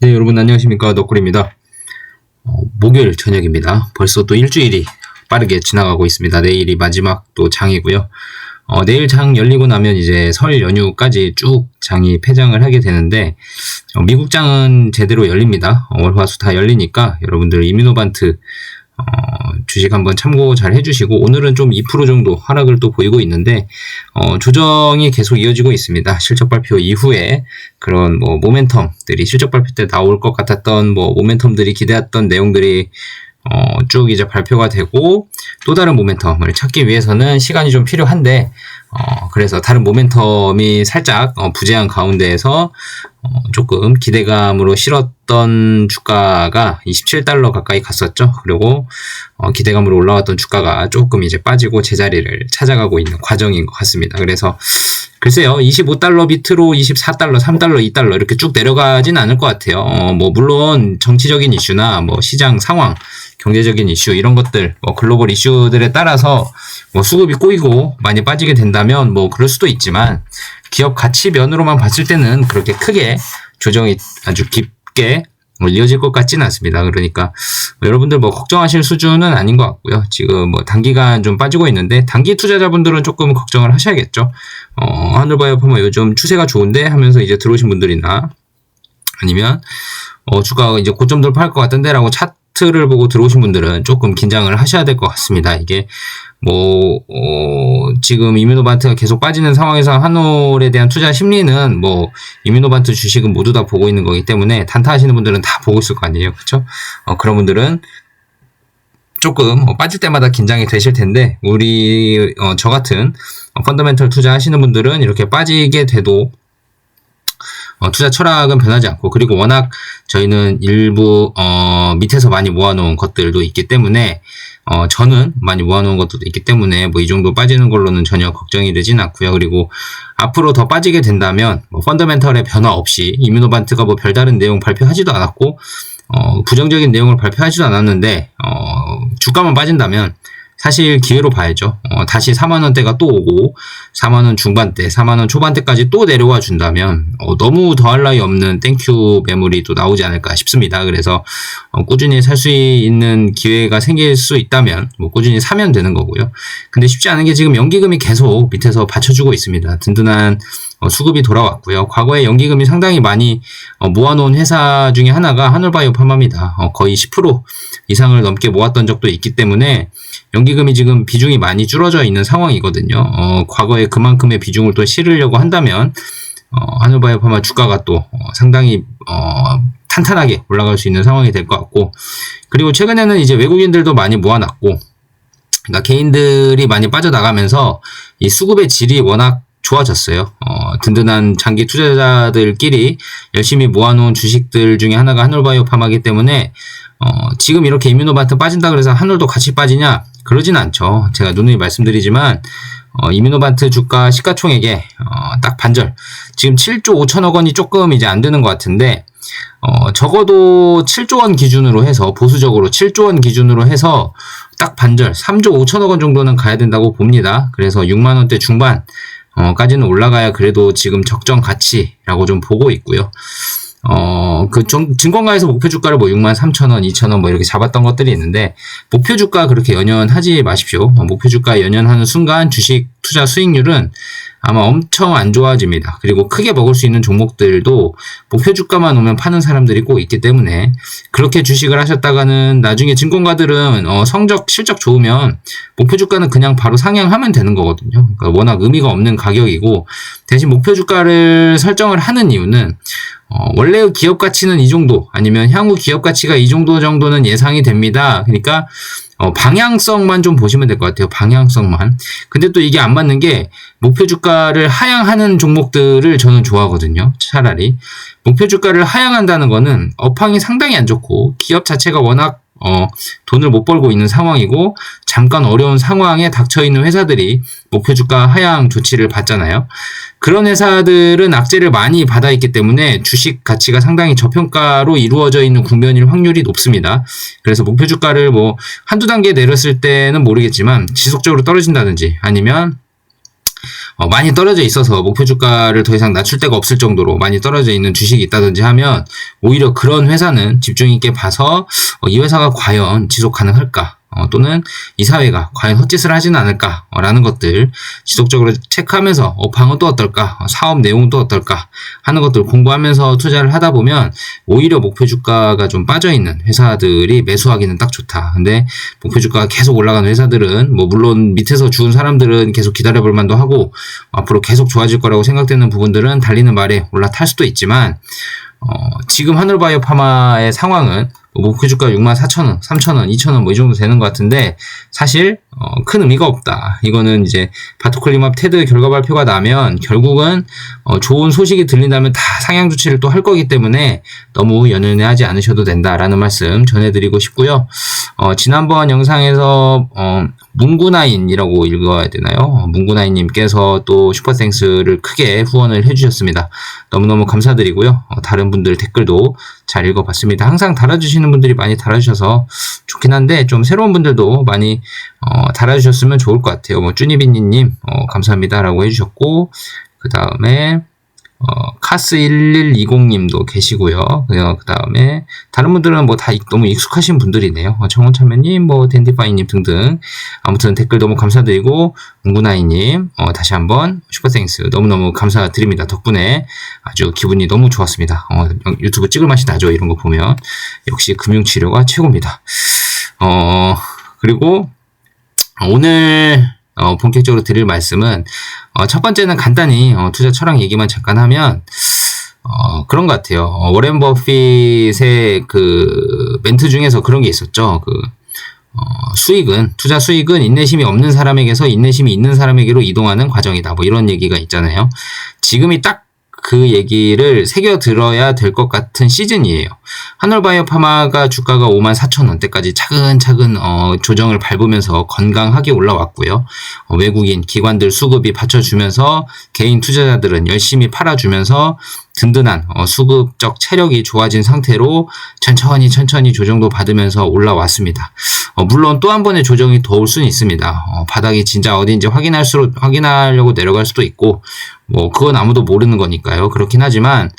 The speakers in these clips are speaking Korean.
네, 여러분 안녕하십니까. 너꿀입니다. 목요일 저녁입니다. 벌써 또 일주일이 빠르게 지나가고 있습니다. 내일이 마지막 또 장이고요. 내일 장 열리고 나면 이제 설 연휴까지 쭉 장이 폐장을 하게 되는데, 미국 장은 제대로 열립니다. 월, 화, 수 다 열리니까 여러분들 이뮤노반트 주식 한번 참고 잘 해주시고, 오늘은 좀 2% 정도 하락을 또 보이고 있는데, 조정이 계속 이어지고 있습니다. 실적 발표 이후에 그런 모멘텀들이 실적 발표 때 나올 것 같았던 모멘텀들이 기대했던 내용들이 쭉 이제 발표가 되고, 또 다른 모멘텀을 찾기 위해서는 시간이 좀 필요한데, 그래서 다른 모멘텀이 살짝 부재한 가운데에서 조금 기대감으로 실었던 주가가 27달러 가까이 갔었죠. 그리고 기대감으로 올라왔던 주가가 조금 이제 빠지고 제자리를 찾아가고 있는 과정인 것 같습니다. 그래서 글쎄요, 25달러 밑으로 24달러, 3달러, 2달러 이렇게 쭉 내려가진 않을 것 같아요. 물론 정치적인 이슈나 시장 상황, 경제적인 이슈 이런 것들, 글로벌 이슈들에 따라서 수급이 꼬이고 많이 빠지게 된다면 그럴 수도 있지만, 기업 가치 면으로만 봤을 때는 그렇게 크게 조정이 아주 깊게 이어질 것 같지는 않습니다. 그러니까 여러분들 걱정하실 수준은 아닌 것 같고요. 지금 단기간 좀 빠지고 있는데, 단기 투자자분들은 조금 걱정을 하셔야겠죠. 하늘바이오파마 요즘 추세가 좋은데 하면서 이제 들어오신 분들이나, 아니면 주가가 이제 고점 돌파할 것 같던데 라고 차트를 보고 들어오신 분들은 조금 긴장을 하셔야 될 것 같습니다. 이게 지금 이뮤노반트가 계속 빠지는 상황에서 한올에 대한 투자 심리는 이뮤노반트 주식은 모두 다 보고 있는 거기 때문에, 단타하시는 분들은 다 보고 있을 거 아니에요. 그쵸? 그런 분들은 조금 빠질 때마다 긴장이 되실 텐데, 저 같은 펀더멘털 투자 하시는 분들은 이렇게 빠지게 돼도 투자 철학은 변하지 않고, 그리고 워낙 저희는 일부 밑에서 많이 모아놓은 것들도 있기 때문에, 저는 많이 모아놓은 것도 있기 때문에 이 정도 빠지는 걸로는 전혀 걱정이 되진 않고요. 그리고 앞으로 더 빠지게 된다면 펀더멘털의 변화 없이, 이뮤노반트가 별다른 내용 발표하지도 않았고 부정적인 내용을 발표하지도 않았는데 주가만 빠진다면 사실 기회로 봐야죠. 다시 4만원대가 또 오고 4만원 중반대, 4만원 초반대까지 또 내려와 준다면 너무 더할 나위 없는 땡큐 매물이 또 나오지 않을까 싶습니다. 그래서 꾸준히 살 수 있는 기회가 생길 수 있다면 꾸준히 사면 되는 거고요. 근데 쉽지 않은 게, 지금 연기금이 계속 밑에서 받쳐주고 있습니다. 든든한 수급이 돌아왔고요. 과거에 연기금이 상당히 많이 모아놓은 회사 중에 하나가 한올바이오파마입니다. 거의 10% 이상을 넘게 모았던 적도 있기 때문에 연기금이 지금 비중이 많이 줄어져 있는 상황이거든요. 과거에 그만큼의 비중을 또 실으려고 한다면 한올바이오파마 주가가 또 상당히 탄탄하게 올라갈 수 있는 상황이 될 것 같고, 그리고 최근에는 이제 외국인들도 많이 모아놨고, 그러니까 개인들이 많이 빠져나가면서 이 수급의 질이 워낙 좋아졌어요. 든든한 장기 투자자들끼리 열심히 모아놓은 주식들 중에 하나가 한올바이오파마이기 때문에 지금 이렇게 이뮤노반트 빠진다 그래서 한올도 같이 빠지냐? 그러진 않죠. 제가 누누이 말씀드리지만 이뮤노반트 주가 시가총액에 딱 반절, 지금 7조 5천억 원이 조금 이제 안 되는 것 같은데, 적어도 7조 원 기준으로 해서, 보수적으로 7조 원 기준으로 해서 딱 반절, 3조 5천억 원 정도는 가야 된다고 봅니다. 그래서 6만 원대 중반 까지는 올라가야 그래도 지금 적정 가치라고 좀 보고 있고요. 증권가에서 목표 주가를 63,000원, 2,000원 이렇게 잡았던 것들이 있는데, 목표 주가 그렇게 연연하지 마십시오. 목표 주가 연연하는 순간 주식 투자 수익률은 아마 엄청 안 좋아집니다. 그리고 크게 먹을 수 있는 종목들도 목표 주가만 오면 파는 사람들이 꼭 있기 때문에, 그렇게 주식을 하셨다가는 나중에 증권가들은 실적 좋으면 목표 주가는 그냥 바로 상향하면 되는 거거든요. 그러니까 워낙 의미가 없는 가격이고, 대신 목표 주가를 설정을 하는 이유는 원래 기업 가치는 이 정도, 아니면 향후 기업 가치가 이 정도는 예상이 됩니다. 그러니까 방향성만 좀 보시면 될 것 같아요. 방향성만. 근데 또 이게 안 맞는 게, 목표 주가를 하향하는 종목들을 저는 좋아하거든요. 차라리 목표 주가를 하향한다는 거는 업황이 상당히 안 좋고, 기업 자체가 워낙 돈을 못 벌고 있는 상황이고, 잠깐 어려운 상황에 닥쳐있는 회사들이 목표 주가 하향 조치를 받잖아요. 그런 회사들은 악재를 많이 받아 있기 때문에 주식 가치가 상당히 저평가로 이루어져 있는 국면일 확률이 높습니다. 그래서 목표 주가를 한두 단계 내렸을 때는 모르겠지만 지속적으로 떨어진다든지, 아니면 많이 떨어져 있어서 목표 주가를 더 이상 낮출 데가 없을 정도로 많이 떨어져 있는 주식이 있다든지 하면 오히려 그런 회사는 집중 있게 봐서 이 회사가 과연 지속 가능할까? 또는 이 사회가 과연 헛짓을 하지는 않을까라는 것들 지속적으로 체크하면서 방은 또 어떨까, 사업 내용은 또 어떨까 하는 것들 공부하면서 투자를 하다 보면 오히려 목표 주가가 좀 빠져있는 회사들이 매수하기는 딱 좋다. 근데 목표 주가가 계속 올라가는 회사들은 뭐 물론 밑에서 주운 사람들은 계속 기다려볼 만도 하고 앞으로 계속 좋아질 거라고 생각되는 부분들은 달리는 말에 올라탈 수도 있지만 지금 하늘바이오파마의 상황은 목표 주가 64,000원, 3,000원, 2,000원 뭐 이 정도 되는 것 같은데 사실 큰 의미가 없다. 이거는 이제 바토클리맙 테드 결과 발표가 나면 결국은 좋은 소식이 들린다면 다 상향 조치를 또 할 거기 때문에 너무 연연해하지 않으셔도 된다라는 말씀 전해드리고 싶고요. 지난번 영상에서 문구나인이라고 읽어야 되나요? 문구나인님께서 또 슈퍼땡스를 크게 후원을 해주셨습니다. 너무너무 감사드리고요. 다른 분들 댓글도 잘 읽어봤습니다. 항상 달아주시는 분들이 많이 달아주셔서 좋긴 한데 좀 새로운 분들도 많이 달아주셨으면 좋을 것 같아요. 뭐 쭈니비니님 감사합니다라고 해주셨고 그 다음에 카스1120님도 계시고요. 그 다음에 다른 분들은 뭐 다 너무 익숙하신 분들이네요. 청원참여님, 뭐 댄디파이님 등등. 아무튼 댓글 너무 감사드리고 문구나이님 다시 한번 슈퍼땡스 너무너무 감사드립니다. 덕분에 아주 기분이 너무 좋았습니다. 유튜브 찍을 맛이 나죠. 이런 거 보면 역시 금융치료가 최고입니다. 그리고 오늘 본격적으로 드릴 말씀은 첫 번째는 간단히 투자 철학 얘기만 잠깐 하면 그런 것 같아요. 워렌 버핏의 그 멘트 중에서 그런 게 있었죠. 투자 수익은 인내심이 없는 사람에게서 인내심이 있는 사람에게로 이동하는 과정이다. 뭐 이런 얘기가 있잖아요. 지금이 딱 그 얘기를 새겨 들어야 될 것 같은 시즌이에요. 하늘바이오파마가 주가가 54,000원대까지 차근차근 조정을 밟으면서 건강하게 올라왔고요. 외국인 기관들 수급이 받쳐주면서 개인 투자자들은 열심히 팔아주면서 든든한 수급적 체력이 좋아진 상태로 천천히 조정도 받으면서 올라왔습니다. 물론 또 한 번의 조정이 더 올 수는 있습니다. 바닥이 진짜 어딘지 확인하려고 내려갈 수도 있고 뭐 그건 아무도 모르는 거니까요. 그렇긴 하지만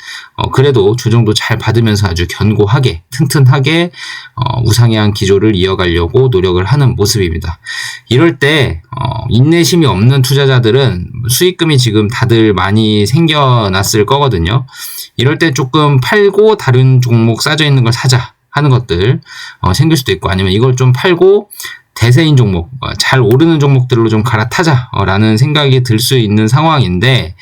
그래도 조정도 잘 받으면서 아주 견고하게 튼튼하게 우상향 기조를 이어가려고 노력을 하는 모습입니다. 이럴 때 인내심이 없는 투자자들은 수익금이 지금 다들 많이 생겨났을 거거든요. 이럴 때 조금 팔고 다른 종목 싸져 있는 걸 사자 하는 것들 생길 수도 있고 아니면 이걸 좀 팔고 대세인 종목, 잘 오르는 종목들로 좀 갈아타자라는 생각이 들 수 있는 상황인데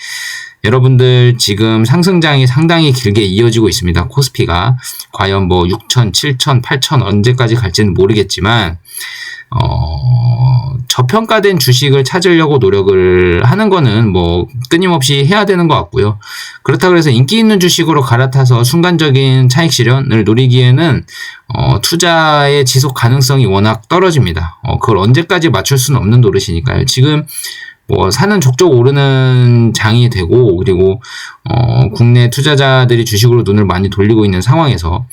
여러분들 지금 상승장이 상당히 길게 이어지고 있습니다. 코스피가 과연 뭐 6천, 7천, 8천 언제까지 갈지는 모르겠지만 저평가된 주식을 찾으려고 노력을 하는 거는 뭐 끊임없이 해야 되는 것 같고요. 그렇다고 해서 인기 있는 주식으로 갈아타서 순간적인 차익 실현을 노리기에는 투자의 지속 가능성이 워낙 떨어집니다. 그걸 언제까지 맞출 수는 없는 노릇이니까요. 지금 뭐 사는 족족 오르는 장이 되고 그리고 국내 투자자들이 주식으로 눈을 많이 돌리고 있는 상황에서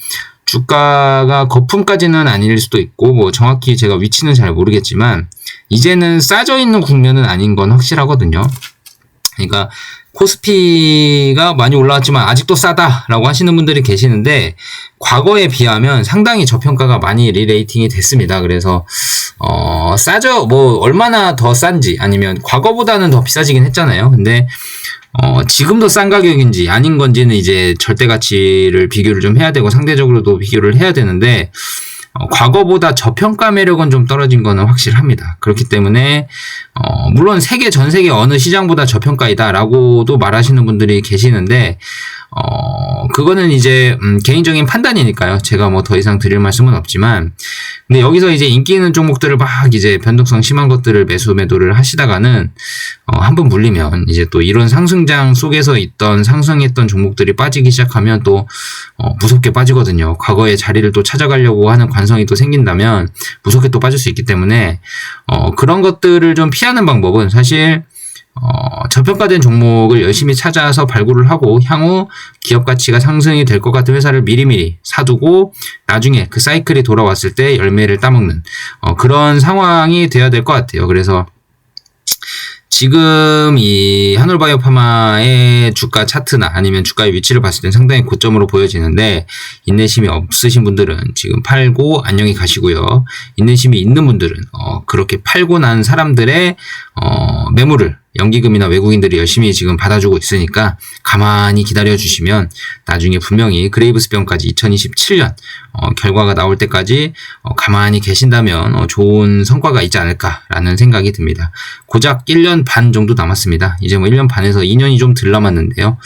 주가가 거품까지는 아닐 수도 있고 뭐 정확히 제가 위치는 잘 모르겠지만 이제는 싸져 있는 국면은 아닌 건 확실하거든요. 그러니까 코스피가 많이 올라왔지만 아직도 싸다라고 하시는 분들이 계시는데 과거에 비하면 상당히 저평가가 많이 리레이팅이 됐습니다. 그래서 싸죠. 뭐 얼마나 더 싼지 아니면 과거보다는 더 비싸지긴 했잖아요. 근데 지금도 싼 가격인지 아닌 건지는 이제 절대 가치를 비교를 좀 해야 되고 상대적으로도 비교를 해야 되는데 과거보다 저평가 매력은 좀 떨어진 거는 확실합니다. 그렇기 때문에 물론 전 세계 어느 시장보다 저평가이다라고도 말하시는 분들이 계시는데 그거는 이제 개인적인 판단이니까요. 제가 뭐 더 이상 드릴 말씀은 없지만 근데 여기서 이제 인기 있는 종목들을 막 이제 변동성 심한 것들을 매도를 하시다가는 한번 물리면 이제 또 이런 상승장 속에서 있던 상승했던 종목들이 빠지기 시작하면 또 무섭게 빠지거든요. 과거의 자리를 또 찾아가려고 하는 관성이 또 생긴다면 무섭게 또 빠질 수 있기 때문에 그런 것들을 좀 피하는 방법은 사실 저평가된 종목을 열심히 찾아서 발굴을 하고 향후 기업 가치가 상승이 될 것 같은 회사를 미리미리 사두고 나중에 그 사이클이 돌아왔을 때 열매를 따먹는 그런 상황이 돼야 될 것 같아요. 그래서 지금 이 한올바이오파마의 주가 차트나 아니면 주가의 위치를 봤을 때 상당히 고점으로 보여지는데, 인내심이 없으신 분들은 지금 팔고 안녕히 가시고요. 인내심이 있는 분들은 그렇게 팔고 난 사람들의 매물을 연기금이나 외국인들이 열심히 지금 받아주고 있으니까 가만히 기다려주시면 나중에 분명히 그레이브스병까지 2027년 결과가 나올 때까지 가만히 계신다면 좋은 성과가 있지 않을까라는 생각이 듭니다. 고작 1년 반 정도 남았습니다. 이제 뭐 1년 반에서 2년이 좀 덜 남았는데요.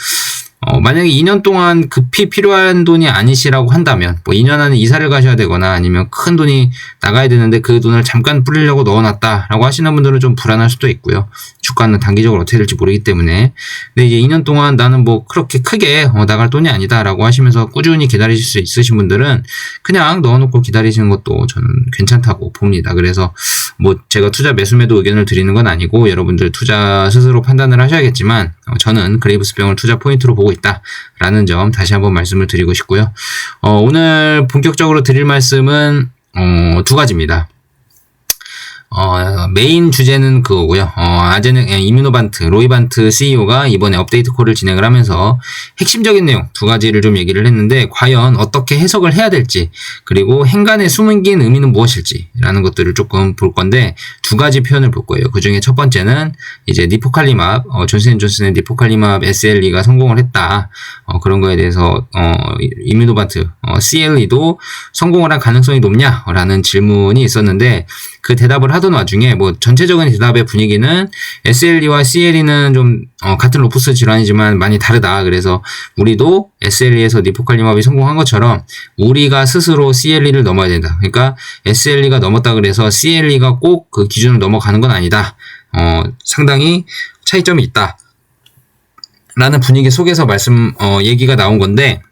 만약에 2년 동안 급히 필요한 돈이 아니시라고 한다면, 뭐 2년 안에 이사를 가셔야 되거나 아니면 큰 돈이 나가야 되는데 그 돈을 잠깐 뿌리려고 넣어놨다라고 하시는 분들은 좀 불안할 수도 있고요. 주가는 단기적으로 어떻게 될지 모르기 때문에. 근데 이제 2년 동안 나는 뭐 그렇게 크게 나갈 돈이 아니다라고 하시면서 꾸준히 기다리실 수 있으신 분들은 그냥 넣어놓고 기다리시는 것도 저는 괜찮다고 봅니다. 그래서 뭐 제가 투자 매수 매도 의견을 드리는 건 아니고 여러분들 투자 스스로 판단을 하셔야겠지만, 저는 그레이브스병을 투자 포인트로 보고 있다라는 점 다시 한번 말씀을 드리고 싶고요. 오늘 본격적으로 드릴 말씀은 두 가지입니다. 메인 주제는 그거고요. 이뮤노반트, 로이반트 CEO가 이번에 업데이트 콜을 진행을 하면서 핵심적인 내용 두 가지를 좀 얘기를 했는데, 과연 어떻게 해석을 해야 될지, 그리고 행간의 숨긴 의미는 무엇일지라는 것들을 조금 볼 건데, 두 가지 표현을 볼 거예요. 그 중에 첫 번째는 이제 니포칼리맙, 존슨앤존슨의 니포칼리맙 SLE가 성공을 했다. 그런 거에 대해서 이뮤노반트, CLE도 성공을 한 가능성이 높냐라는 질문이 있었는데, 그 대답을 하던 와중에 뭐 전체적인 대답의 분위기는 SLE와 CLE는 좀 같은 로푸스 질환이지만 많이 다르다. 그래서 우리도 SLE에서 니포칼리맙이 성공한 것처럼 우리가 스스로 CLE를 넘어야 된다. 그러니까 SLE가 넘었다 그래서 CLE가 꼭 그 기준을 넘어가는 건 아니다. 상당히 차이점이 있다. 라는 분위기 속에서 얘기가 나온 건데,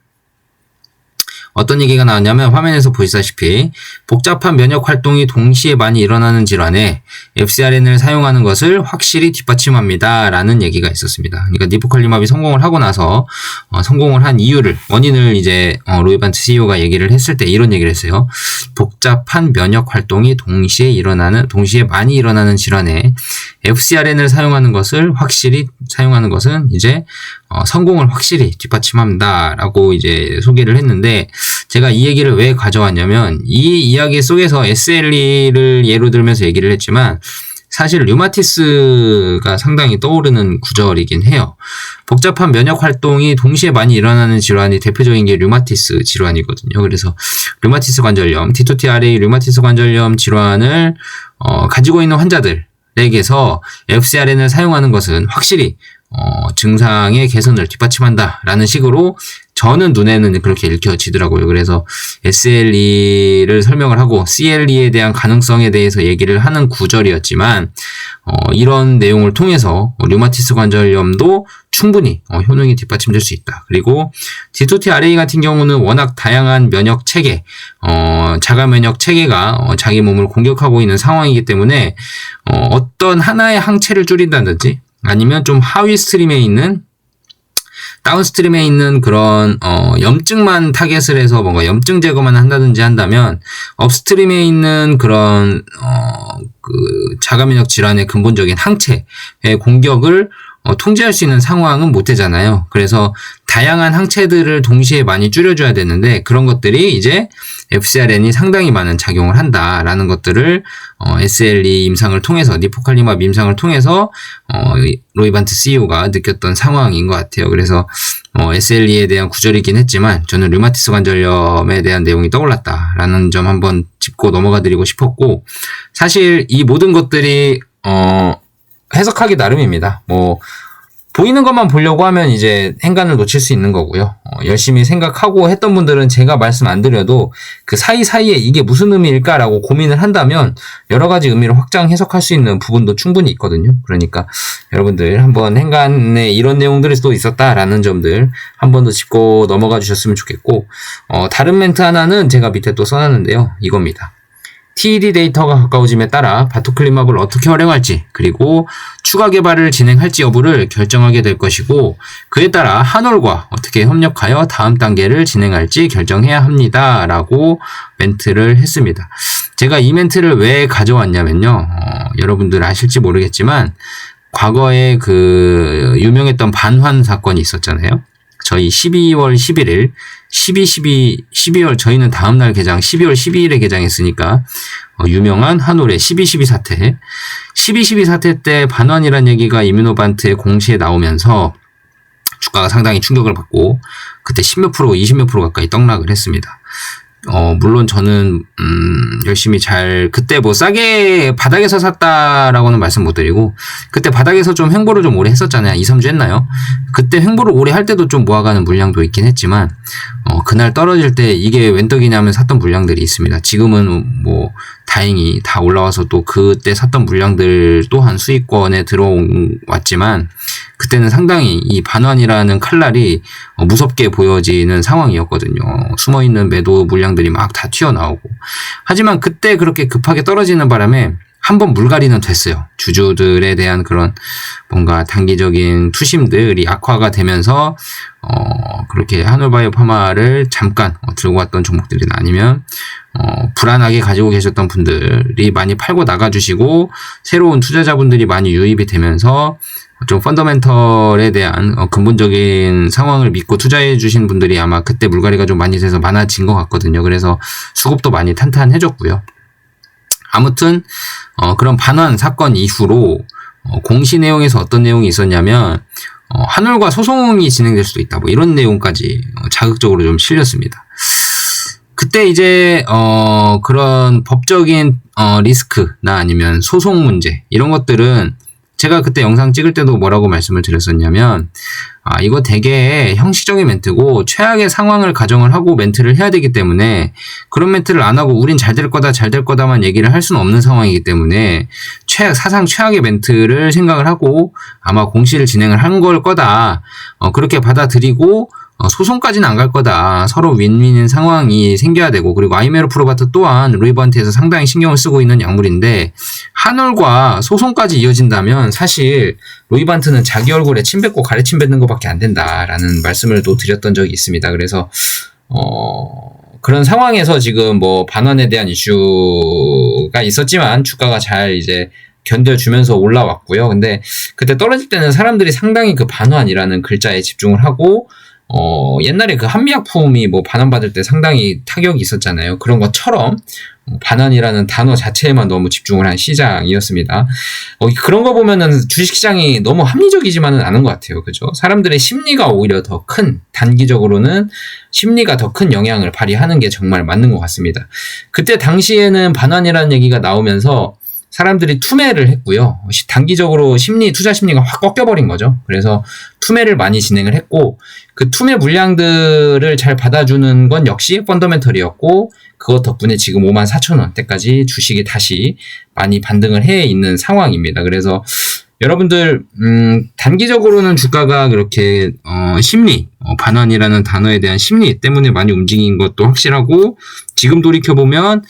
어떤 얘기가 나왔냐면, 화면에서 보시다시피 복잡한 면역 활동이 동시에 많이 일어나는 질환에 FcRN을 사용하는 것을 확실히 뒷받침합니다 라는 얘기가 있었습니다. 그러니까 니포칼리맙이 성공을 하고 나서 성공을 한 이유를, 원인을 이제 로이반트 CEO가 얘기를 했을 때 이런 얘기를 했어요. 복잡한 면역 활동이 동시에 많이 일어나는 질환에 FcRN을 사용하는 것을 확실히 사용하는 것은 이제 성공을 확실히 뒷받침합니다 라고 이제 소개를 했는데, 제가 이 얘기를 왜 가져왔냐면, 이 이야기 속에서 SLE를 예로 들면서 얘기를 했지만 사실 류마티스가 상당히 떠오르는 구절이긴 해요. 복잡한 면역 활동이 동시에 많이 일어나는 질환이 대표적인 게 류마티스 질환이거든요. 그래서 류마티스 관절염, T2T-RA 류마티스 관절염 질환을 가지고 있는 환자들에게서 FcRN을 사용하는 것은 확실히 증상의 개선을 뒷받침한다라는 식으로 저는 눈에는 그렇게 읽혀지더라고요. 그래서 SLE를 설명을 하고 CLE에 대한 가능성에 대해서 얘기를 하는 구절이었지만, 이런 내용을 통해서 류마티스 관절염도 충분히 효능이 뒷받침될 수 있다. 그리고 T2T-RA 같은 경우는 워낙 다양한 면역 체계, 자가 면역 체계가 자기 몸을 공격하고 있는 상황이기 때문에 어떤 하나의 항체를 줄인다든지 아니면 좀 하위 스트림에 있는, 다운스트림에 있는 그런 염증만 타겟을 해서 뭔가 염증 제거만 한다든지 한다면, 업스트림에 있는 그런 그 자가면역 질환의 근본적인 항체의 공격을 통제할 수 있는 상황은 못 되잖아요. 그래서 다양한 항체들을 동시에 많이 줄여줘야 되는데, 그런 것들이 이제 FcRN이 상당히 많은 작용을 한다라는 것들을 SLE 임상을 통해서, 니포칼리맙 임상을 통해서 로이반트 CEO가 느꼈던 상황인 것 같아요. 그래서 SLE에 대한 구절이긴 했지만 저는 류마티스 관절염에 대한 내용이 떠올랐다라는 점 한번 짚고 넘어가 드리고 싶었고, 사실 이 모든 것들이 해석하기 나름입니다. 뭐 보이는 것만 보려고 하면 이제 행간을 놓칠 수 있는 거고요. 열심히 생각하고 했던 분들은 제가 말씀 안 드려도 그 사이사이에 이게 무슨 의미일까라고 고민을 한다면 여러 가지 의미를 확장 해석할 수 있는 부분도 충분히 있거든요. 그러니까 여러분들 한번 행간에 이런 내용들이 또 있었다라는 점들 한 번 더 짚고 넘어가 주셨으면 좋겠고, 다른 멘트 하나는 제가 밑에 또 써놨는데요. 이겁니다. TED 데이터가 가까워짐에 따라 바토클리맙을 어떻게 활용할지, 그리고 추가 개발을 진행할지 여부를 결정하게 될 것이고, 그에 따라 한올과 어떻게 협력하여 다음 단계를 진행할지 결정해야 합니다 라고 멘트를 했습니다. 제가 이 멘트를 왜 가져왔냐면요, 여러분들 아실지 모르겠지만 과거에 그 유명했던 반환 사건이 있었잖아요. 저희 12월 11일 12월 저희는 다음날 개장 12월 12일에 개장했으니까 유명한 한올의 12.12 사태 12.12 사태 때 반환이라는 얘기가 이뮤노반트의 공시에 나오면서 주가가 상당히 충격을 받고 그때 10몇 프로 20몇 프로 가까이 떡락을 했습니다. 물론 저는 열심히 그때 뭐 싸게 바닥에서 샀다라고는 말씀 못 드리고 그때 바닥에서 좀 횡보를 좀 오래 했었잖아요. 2, 3주 했나요? 그때 횡보를 오래 할 때도 좀 모아가는 물량도 있긴 했지만 그날 떨어질 때 이게 웬 떡이냐면 샀던 물량들이 있습니다. 지금은 뭐 다행히 다 올라와서 또 그때 샀던 물량들 또한 수익권에 들어왔지만 그때는 상당히 이 반환이라는 칼날이 무섭게 보여지는 상황이었거든요. 숨어있는 매도 물량들이 막 다 튀어나오고 하지만 그때 그렇게 급하게 떨어지는 바람에 한번 물갈이는 됐어요. 주주들에 대한 그런 뭔가 단기적인 투심들이 악화가 되면서 그렇게 한올바이오 파마를 잠깐 들고 왔던 종목들이나 아니면 불안하게 가지고 계셨던 분들이 많이 팔고 나가주시고 새로운 투자자분들이 많이 유입이 되면서 좀 펀더멘털에 대한 근본적인 상황을 믿고 투자해 주신 분들이 아마 그때 물갈이가 좀 많이 돼서 많아진 것 같거든요. 그래서 수급도 많이 탄탄해졌고요. 아무튼 그런 반환 사건 이후로 공시 내용에서 어떤 내용이 있었냐면 한올과 소송이 진행될 수도 있다. 뭐 이런 내용까지 자극적으로 좀 실렸습니다. 그때 이제 그런 법적인 리스크나 아니면 소송 문제 이런 것들은 제가 그때 영상 찍을 때도 뭐라고 말씀을 드렸었냐면 이거 되게 형식적인 멘트고 최악의 상황을 가정을 하고 멘트를 해야 되기 때문에 그런 멘트를 안 하고 우린 잘 될 거다 잘 될 거다만 얘기를 할 수는 없는 상황이기 때문에 사상 최악의 멘트를 생각을 하고 아마 공시를 진행을 한 걸 거다 그렇게 받아들이고 소송까지는 안 갈 거다. 서로 윈윈인 상황이 생겨야 되고 그리고 아이메로 프로바트 또한 루이반트에서 상당히 신경을 쓰고 있는 약물인데 한올과 소송까지 이어진다면 사실 루이반트는 자기 얼굴에 침 뱉고 가래침 뱉는 것밖에 안 된다라는 말씀을 또 드렸던 적이 있습니다. 그래서 그런 상황에서 지금 뭐 반환에 대한 이슈가 있었지만 주가가 잘 이제 견뎌주면서 올라왔고요. 근데 그때 떨어질 때는 사람들이 상당히 그 반환이라는 글자에 집중을 하고 옛날에 그 한미약품이 뭐 반환받을 때 상당히 타격이 있었잖아요. 그런 것처럼 반환이라는 단어 자체에만 너무 집중을 한 시장이었습니다. 그런 거 보면은 주식시장이 너무 합리적이지만은 않은 것 같아요. 그죠? 사람들의 심리가 오히려 더 단기적으로는 심리가 더 큰 영향을 발휘하는 게 정말 맞는 것 같습니다. 그때 당시에는 반환이라는 얘기가 나오면서 사람들이 투매를 했고요. 단기적으로 투자 심리가 확 꺾여버린 거죠. 그래서 투매를 많이 진행을 했고 그 투매 물량들을 잘 받아주는 건 역시 펀더멘털이었고 그것 덕분에 지금 54,000원대까지 주식이 다시 많이 반등을 해 있는 상황입니다. 그래서 여러분들 단기적으로는 주가가 그렇게 심리 반환이라는 단어에 대한 심리 때문에 많이 움직인 것도 확실하고 지금 돌이켜보면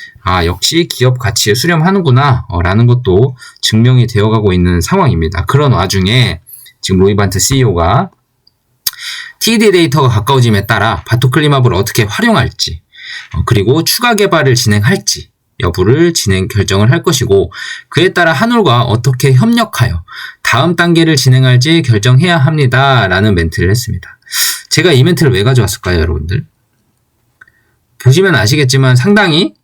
역시 기업 가치에 수렴하는구나 라는 것도 증명이 되어가고 있는 상황입니다. 그런 와중에 지금 로이반트 CEO가 TD 데이터가 가까워짐에 따라 바토클리마브를 어떻게 활용할지 그리고 추가 개발을 진행할지 여부를 결정을 할 것이고 그에 따라 한올과 어떻게 협력하여 다음 단계를 진행할지 결정해야 합니다 라는 멘트를 했습니다. 제가 이 멘트를 왜 가져왔을까요 여러분들? 보시면 아시겠지만 상당히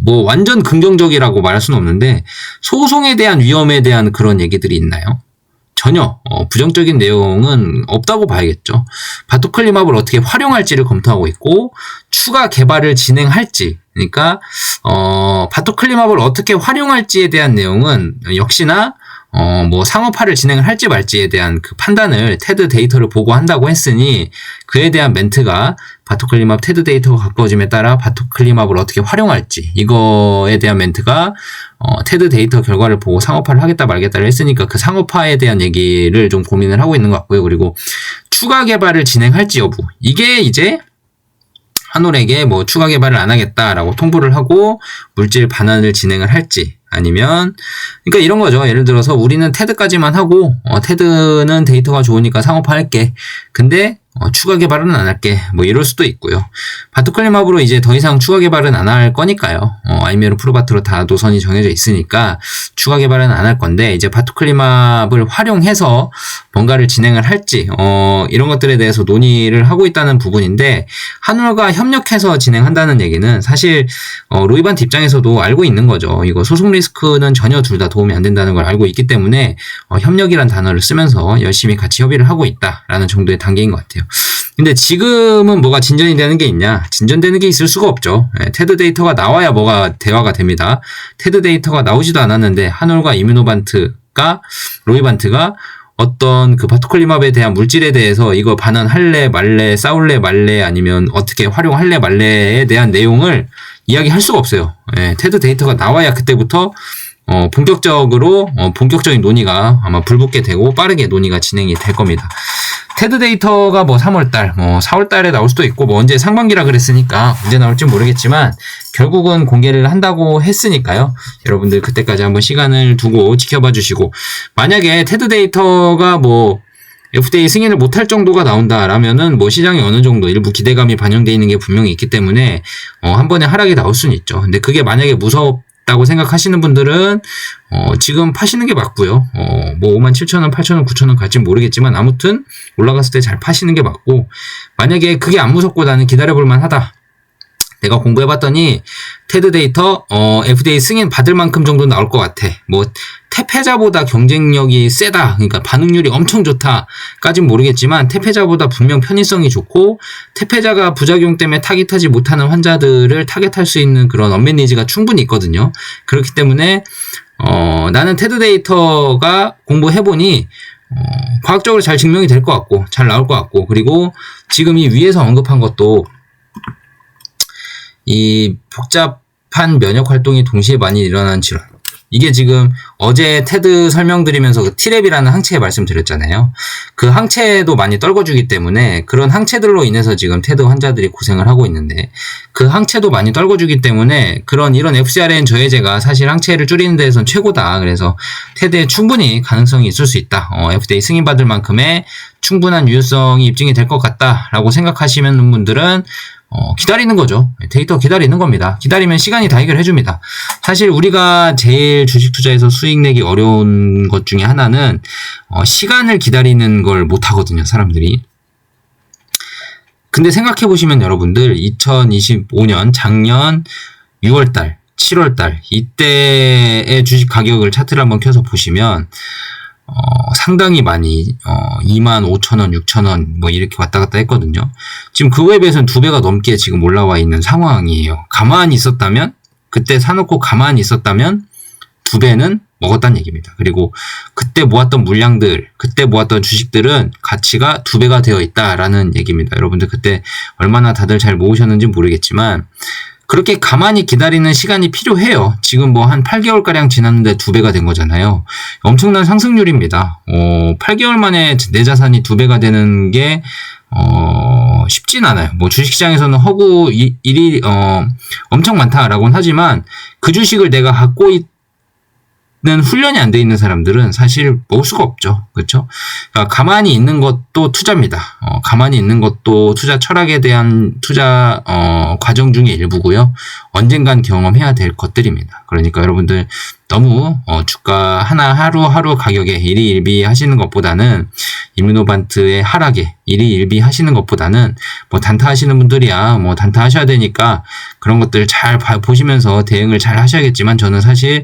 뭐 완전 긍정적이라고 말할 수는 없는데 소송에 대한 위험에 대한 그런 얘기들이 있나요? 전혀 부정적인 내용은 없다고 봐야겠죠. 바토클리마브를 어떻게 활용할지를 검토하고 있고 추가 개발을 진행할지 그러니까 바토클리마브를 어떻게 활용할지에 대한 내용은 역시나 뭐 상업화를 진행을 할지 말지에 대한 그 판단을 테드 데이터를 보고 한다고 했으니 그에 대한 멘트가 바토클리마브 테드 데이터가 가까워짐에 따라 바토클리마브를 어떻게 활용할지 이거에 대한 멘트가 테드 데이터 결과를 보고 상업화를 하겠다 말겠다를 했으니까 그 상업화에 대한 얘기를 좀 고민을 하고 있는 것 같고요. 그리고 추가 개발을 진행할지 여부 이게 이제 한올에게 뭐 추가 개발을 안 하겠다라고 통보를 하고 물질 반환을 진행을 할지 아니면 그러니까 이런 거죠. 예를 들어서 우리는 테드까지만 하고 테드는 데이터가 좋으니까 상업화할게. 근데 추가 개발은 안 할게. 뭐 이럴 수도 있고요. 바토클립합으로 이제 더 이상 추가 개발은 안 할 거니까요. 아이메로 프로바트로 다 노선이 정해져 있으니까 추가 개발은 안 할 건데 이제 바토클립합을 활용해서 뭔가를 진행을 할지 이런 것들에 대해서 논의를 하고 있다는 부분인데 한올과 협력해서 진행한다는 얘기는 사실 로이반트 입장에서도 알고 있는 거죠. 이거 소송 리스크는 전혀 둘 다 도움이 안 된다는 걸 알고 있기 때문에 협력이란 단어를 쓰면서 열심히 같이 협의를 하고 있다라는 정도의 단계인 것 같아요. 근데 지금은 뭐가 진전이 되는 게 있냐? 진전되는 게 있을 수가 없죠. 테드 데이터가 나와야 뭐가 대화가 됩니다. 테드 데이터가 나오지도 않았는데 한올과 로이반트가 어떤 그 바토클립합에 대한 물질에 대해서 이거 반환할래 말래 싸울래 말래 아니면 어떻게 활용할래 말래에 대한 내용을 이야기할 수가 없어요. 테드 데이터가 나와야 그때부터 본격적인 논의가 아마 불붙게 되고 빠르게 논의가 진행이 될 겁니다. 테드 데이터가 뭐 3월달, 뭐 4월달에 나올 수도 있고 뭐 언제 상반기라 그랬으니까 언제 나올지 모르겠지만 결국은 공개를 한다고 했으니까요. 여러분들 그때까지 한번 시간을 두고 지켜봐 주시고 만약에 테드 데이터가 뭐 FDA 승인을 못할 정도가 나온다라면은 뭐 시장에 어느 정도 일부 기대감이 반영되어 있는 게 분명히 있기 때문에 한 번에 하락이 나올 수는 있죠. 근데 그게 만약에 무섭다고 생각하시는 분들은 지금 파시는 게 맞고요. 뭐 57,000원, 8,000원, 9,000원 갈지는 모르겠지만 아무튼 올라갔을 때 잘 파시는 게 맞고 만약에 그게 안 무섭고 나는 기다려볼 만하다. 내가 공부해봤더니 테드 데이터 FDA 승인 받을 만큼 정도 나올 것 같아. 뭐 태페자보다 경쟁력이 세다. 그러니까 반응률이 엄청 좋다까진 모르겠지만 태페자보다 분명 편의성이 좋고 태페자가 부작용 때문에 타깃하지 못하는 환자들을 타깃할 수 있는 그런 언맷 니즈가 충분히 있거든요. 그렇기 때문에 나는 테드 데이터가 공부해보니 과학적으로 잘 증명이 될 것 같고 잘 나올 것 같고 그리고 지금 이 위에서 언급한 것도 이 복잡한 면역 활동이 동시에 많이 일어나는 질환. 이게 지금 어제 테드 설명드리면서 그 T랩이라는 항체에 말씀드렸잖아요. 그 항체도 많이 떨궈주기 때문에 그런 항체들로 인해서 지금 테드 환자들이 고생을 하고 있는데 그 항체도 많이 떨궈주기 때문에 이런 FcRn 저해제가 사실 항체를 줄이는 데에선 최고다. 그래서 테드에 충분히 가능성이 있을 수 있다. FDA 승인받을 만큼의 충분한 유효성이 입증이 될 것 같다라고 생각하시는 분들은 기다리는 거죠. 데이터 기다리는 겁니다. 기다리면 시간이 다 해결해줍니다. 사실 우리가 제일 주식 투자에서 수익 내기 어려운 것 중에 하나는 시간을 기다리는 걸 못하거든요. 사람들이. 근데 생각해보시면 여러분들 2025년 작년 6월달 7월달 이때의 주식 가격을 차트를 한번 켜서 보시면 상당히 많이 25,000원, 6,000원 뭐 이렇게 왔다 갔다 했거든요. 지금 그거에 비해서는 2배가 넘게 지금 올라와 있는 상황이에요. 가만히 있었다면 그때 사놓고 가만히 있었다면 2배는 먹었다는 얘기입니다. 그리고 그때 모았던 물량들, 그때 모았던 주식들은 가치가 2배가 되어 있다라는 얘기입니다. 여러분들 그때 얼마나 다들 잘 모으셨는지 모르겠지만 그렇게 가만히 기다리는 시간이 필요해요. 지금 뭐 한 8개월가량 지났는데 2배가 된 거잖아요. 엄청난 상승률입니다. 8개월 만에 내 자산이 2배가 되는 게 쉽진 않아요. 뭐 주식시장에서는 허구 일이 엄청 많다라고는 하지만 그 주식을 내가 갖고 있는 훈련이 안 돼 있는 사람들은 사실 먹을 수가 없죠. 그렇죠? 그러니까 가만히 있는 것도 투자입니다. 가만히 있는 것도 투자 철학에 대한 투자 과정 중의 일부고요. 언젠간 경험해야 될 것들입니다. 그러니까 여러분들 너무 주가 하루하루 가격에 일희일비 하시는 것보다는 이뮤노반트의 하락에 일희일비 하시는 것보다는 뭐 단타 하시는 분들이야 뭐 단타 하셔야 되니까 그런 것들 잘 보시면서 대응을 잘 하셔야겠지만 저는 사실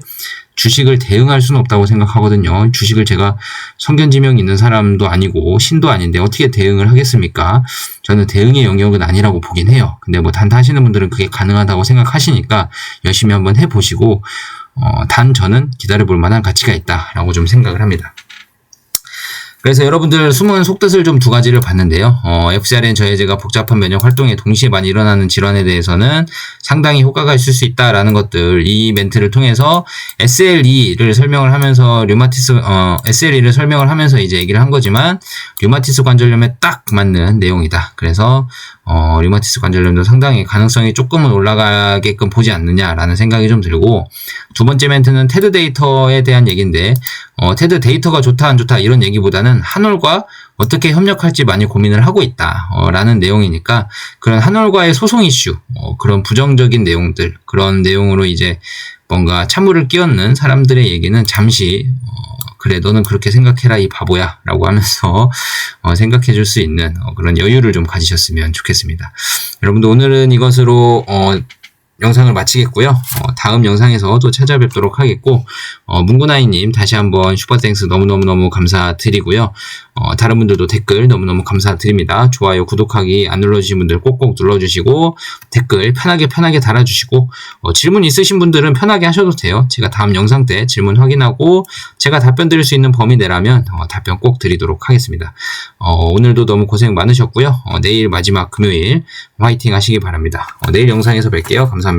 주식을 대응할 수는 없다고 생각하거든요. 주식을 제가 성견지명 있는 사람도 아니고 신도 아닌데 어떻게 대응을 하겠습니까? 저는 대응의 영역은 아니라고 보긴 해요. 근데 뭐 단타 하시는 분들은 그게 가능하다고 생각하시니까 열심히 한번 해보시고 단 저는 기다려볼 만한 가치가 있다라고 좀 생각을 합니다. 그래서 여러분들 숨은 속뜻을 좀 2가지를 봤는데요. FcRn 저해제가 복잡한 면역 활동에 동시에 많이 일어나는 질환에 대해서는 상당히 효과가 있을 수 있다라는 것들 이 멘트를 통해서 SLE를 설명을 하면서 SLE를 설명을 하면서 이제 얘기를 한 거지만 류마티스 관절염에 딱 맞는 내용이다. 그래서 류마티스 관절염도 상당히 가능성이 조금은 올라가게끔 보지 않느냐라는 생각이 좀 들고, 두 번째 멘트는 테드 데이터에 대한 얘기인데, 테드 데이터가 좋다 안 좋다 이런 얘기보다는 한올과 어떻게 협력할지 많이 고민을 하고 있다 라는 내용이니까, 그런 한올과의 소송 이슈, 그런 부정적인 내용들, 그런 내용으로 이제 뭔가 찬물을 끼얹는 사람들의 얘기는 잠시 그래 너는 그렇게 생각해라 이 바보야 라고 하면서 생각해 줄 수 있는 그런 여유를 좀 가지셨으면 좋겠습니다. 여러분들 오늘은 이것으로 영상을 마치겠고요. 다음 영상에서 또 찾아뵙도록 하겠고, 문구나이님 다시 한번 슈퍼땡스 너무너무 감사드리고요. 다른 분들도 댓글 너무너무 감사드립니다. 좋아요, 구독하기 안 눌러주신 분들 꼭꼭 눌러주시고, 댓글 편하게 달아주시고, 질문 있으신 분들은 편하게 하셔도 돼요. 제가 다음 영상 때 질문 확인하고 제가 답변 드릴 수 있는 범위 내라면 답변 꼭 드리도록 하겠습니다. 오늘도 너무 고생 많으셨고요. 내일 마지막 금요일 화이팅 하시기 바랍니다. 내일 영상에서 뵐게요. 감사합니다.